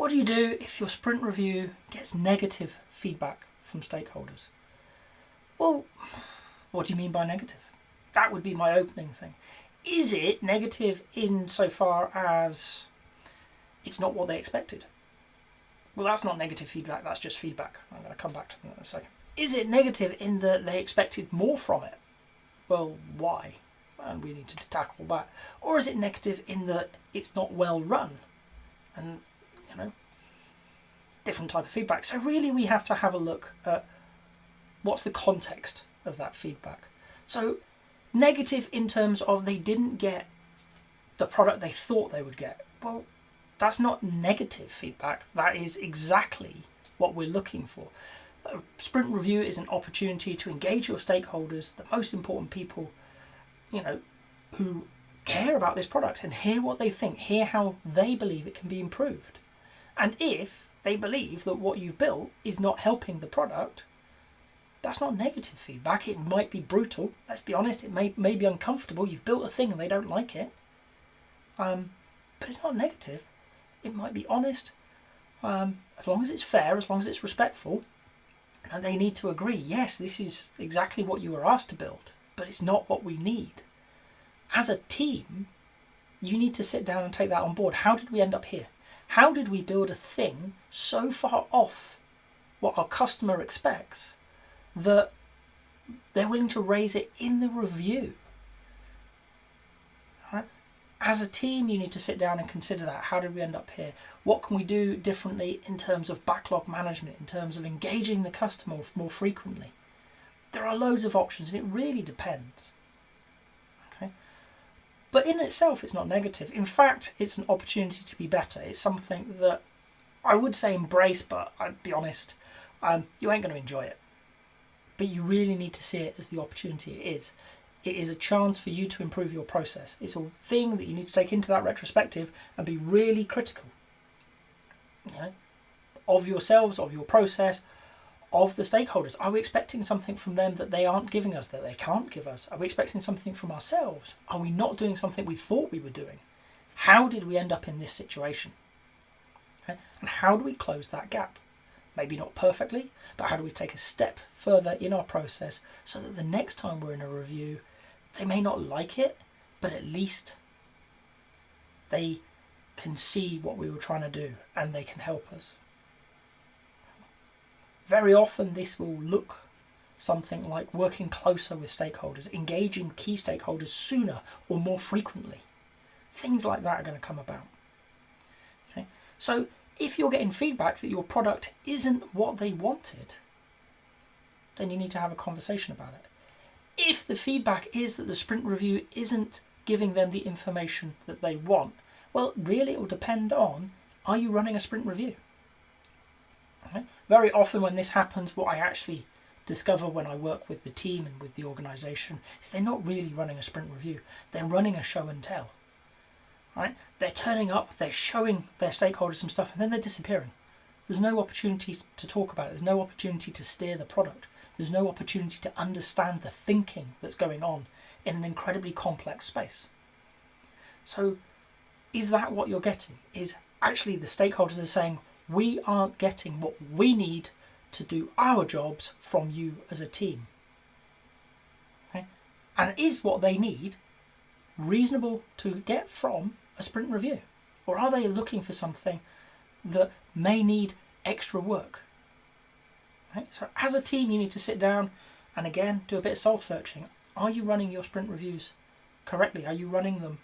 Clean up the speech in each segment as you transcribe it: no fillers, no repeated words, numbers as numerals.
What do you do if your sprint review gets negative feedback from stakeholders? Well, what do you mean by negative? That would be my opening thing. Is it negative insofar as it's not what they expected? Well, that's not negative feedback, that's just feedback. I'm going to come back to that in a second. Is it negative in that they expected more from it? Well, why? And we need to tackle that. Or is it negative in that it's not well run? And, different type of feedback. So really we have to have a look at what's the context of that feedback. So negative in terms of they didn't get the product they thought they would get. Well, that's not negative feedback. That is exactly what we're looking for. A sprint review is an opportunity to engage your stakeholders, the most important people, who care about this product, and hear what they think, hear how they believe it can be improved. And if they believe that what you've built is not helping the product, that's not negative feedback. It might be brutal. Let's be honest. It may be uncomfortable. You've built a thing and they don't like it. But it's not negative. It might be honest. As long as it's fair, as long as it's respectful. And they need to agree, yes, this is exactly what you were asked to build, but it's not what we need. As a team, you need to sit down and take that on board. How did we end up here? How did we build a thing so far off what our customer expects that they're willing to raise it in the review? Right? As a team, you need to sit down and consider that. How did we end up here? What can we do differently in terms of backlog management, in terms of engaging the customer more frequently? There are loads of options and it really depends. Okay? But in itself, it's not negative. In fact, it's an opportunity to be better. It's something that I would say embrace, but I'd be honest, you ain't going to enjoy it. But you really need to see it as the opportunity it is. It is a chance for you to improve your process. It's a thing that you need to take into that retrospective and be really critical, of yourselves, of your process, of the stakeholders. Are we expecting something from them that they aren't giving us, that they can't give us? Are we expecting something from ourselves? Are we not doing something we thought we were doing? How did we end up in this situation? Okay? And how do we close that gap? Maybe not perfectly, but how do we take a step further in our process so that the next time we're in a review, they may not like it, but at least they can see what we were trying to do and they can help us. Very often this will look something like working closer with stakeholders, engaging key stakeholders sooner or more frequently. Things like that are going to come about. Okay? So if you're getting feedback that your product isn't what they wanted, then you need to have a conversation about it. If the feedback is that the sprint review isn't giving them the information that they want, well, really it will depend on, are you running a sprint review? Okay? Very often when this happens, what I actually discover when I work with the team and with the organisation is they're not really running a sprint review. They're running a show and tell. Right? They're turning up, they're showing their stakeholders some stuff, and then they're disappearing. There's no opportunity to talk about it. There's no opportunity to steer the product. There's no opportunity to understand the thinking that's going on in an incredibly complex space. So is that what you're getting? Is actually the stakeholders are saying, we aren't getting what we need to do our jobs from you as a team. Okay? And is what they need reasonable to get from a sprint review? Or are they looking for something that may need extra work? Right? So as a team, you need to sit down and again do a bit of soul searching. Are you running your sprint reviews correctly? Are you running them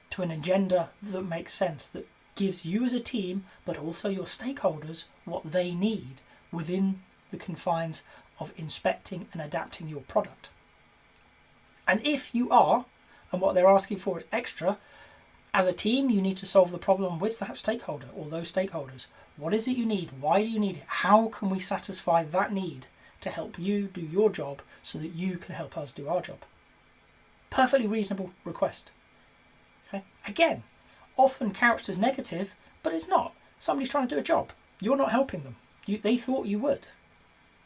to an agenda that makes sense, that gives you as a team, but also your stakeholders, what they need within the confines of inspecting and adapting your product? And if you are, and what they're asking for is extra, as a team, you need to solve the problem with that stakeholder or those stakeholders. What is it you need? Why do you need it? How can we satisfy that need to help you do your job so that you can help us do our job? Perfectly reasonable request. Okay? Again, often couched as negative, but it's not. Somebody's trying to do a job. You're not helping them. They thought you would.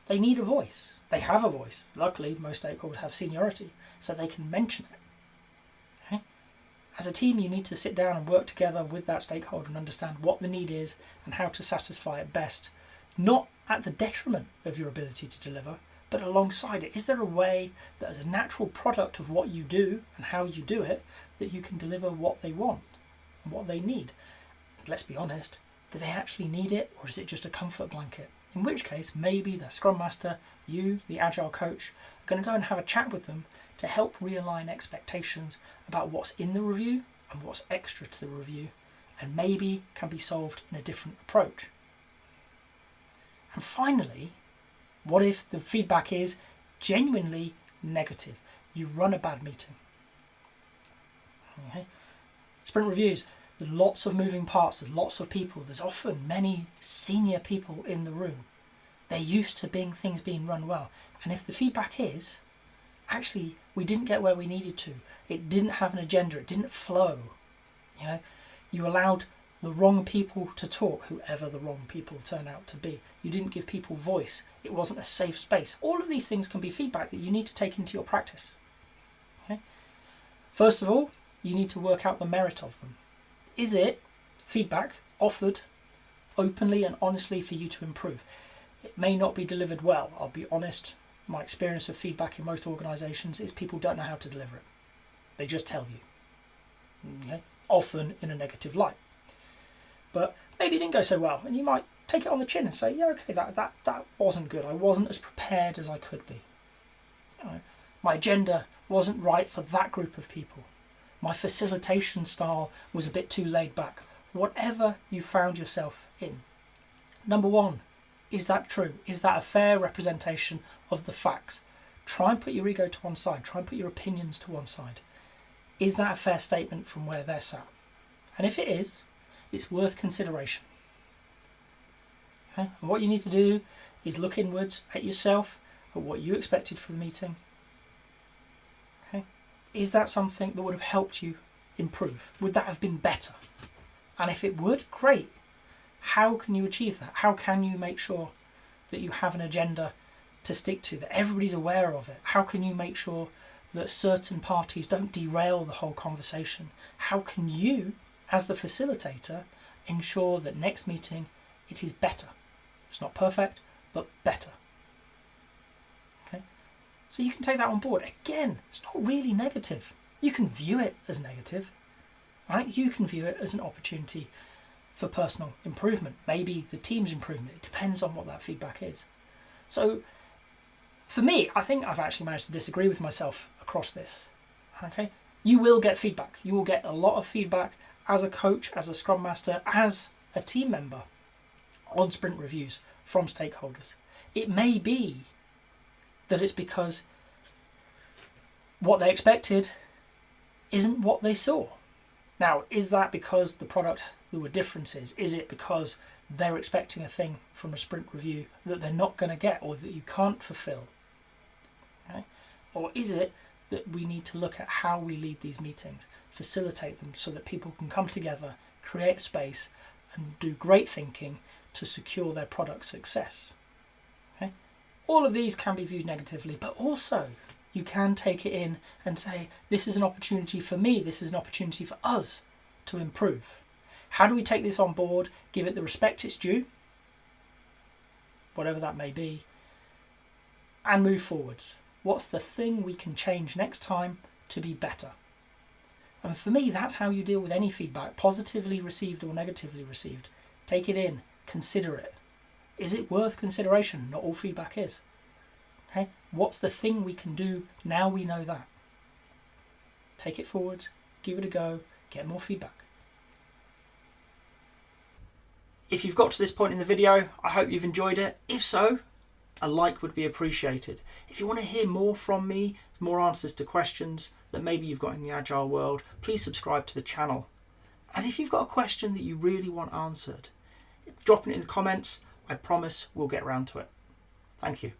They need a voice. They have a voice. Luckily, most stakeholders have seniority, so they can mention it. Okay? As a team, you need to sit down and work together with that stakeholder and understand what the need is and how to satisfy it best, not at the detriment of your ability to deliver, but alongside it. Is there a way that as a natural product of what you do and how you do it, that you can deliver what they want and what they need? Let's be honest, do they actually need it, or is it just a comfort blanket? In which case, maybe the Scrum Master, you, the Agile coach, are going to go and have a chat with them to help realign expectations about what's in the review and what's extra to the review, and maybe can be solved in a different approach. And finally, what if the feedback is genuinely negative? You run a bad meeting. Okay. Sprint reviews, there's lots of moving parts, there's lots of people, there's often many senior people in the room. They're used to things being run well. And if the feedback is, actually, we didn't get where we needed to, it didn't have an agenda, it didn't flow, you allowed the wrong people to talk, whoever the wrong people turn out to be. You didn't give people voice. It wasn't a safe space. All of these things can be feedback that you need to take into your practice. Okay? First of all, you need to work out the merit of them. Is it feedback offered openly and honestly for you to improve? It may not be delivered well. I'll be honest. My experience of feedback in most organisations is people don't know how to deliver it. They just tell you. Okay? Often in a negative light. But maybe it didn't go so well, and you might take it on the chin and say, yeah, okay, that wasn't good. I wasn't as prepared as I could be. My agenda wasn't right for that group of people. My facilitation style was a bit too laid back. Whatever you found yourself in. Number one, is that true? Is that a fair representation of the facts? Try and put your ego to one side. Try and put your opinions to one side. Is that a fair statement from where they're sat? And if it is, it's worth consideration. Okay? And what you need to do is look inwards at yourself, at what you expected for the meeting. Okay? Is that something that would have helped you improve? Would that have been better? And if it would, great. How can you achieve that? How can you make sure that you have an agenda to stick to, that everybody's aware of it? How can you make sure that certain parties don't derail the whole conversation? How can you, as the facilitator, ensure that next meeting it is better? It's not perfect, but better. Okay? So you can take that on board. Again, it's not really negative. You can view it as negative, right? You can view it as an opportunity for personal improvement, maybe the team's improvement. It depends on what that feedback is. So for me, I think I've actually managed to disagree with myself across this. Okay? You will get feedback. You will get a lot of feedback as a coach, as a Scrum Master, as a team member on sprint reviews from stakeholders. It may be that it's because what they expected isn't what they saw. Now, is that because the product, there were differences? Is it because they're expecting a thing from a sprint review that they're not going to get or that you can't fulfill? Okay? Or is it that we need to look at how we lead these meetings, facilitate them so that people can come together, create space and do great thinking to secure their product success? Okay? All of these can be viewed negatively, but also you can take it in and say, this is an opportunity for me, this is an opportunity for us to improve. How do we take this on board, give it the respect it's due, whatever that may be, and move forwards? What's the thing we can change next time to be better? And for me, that's how you deal with any feedback, positively received or negatively received. Take it in, consider it. Is it worth consideration? Not all feedback is. Okay? What's the thing we can do now we know that? Take it forwards, give it a go, get more feedback. If you've got to this point in the video, I hope you've enjoyed it. If so, a like would be appreciated. If you want to hear more from me, more answers to questions that maybe you've got in the Agile world, please subscribe to the channel. And if you've got a question that you really want answered, drop it in the comments. I promise we'll get around to it. Thank you.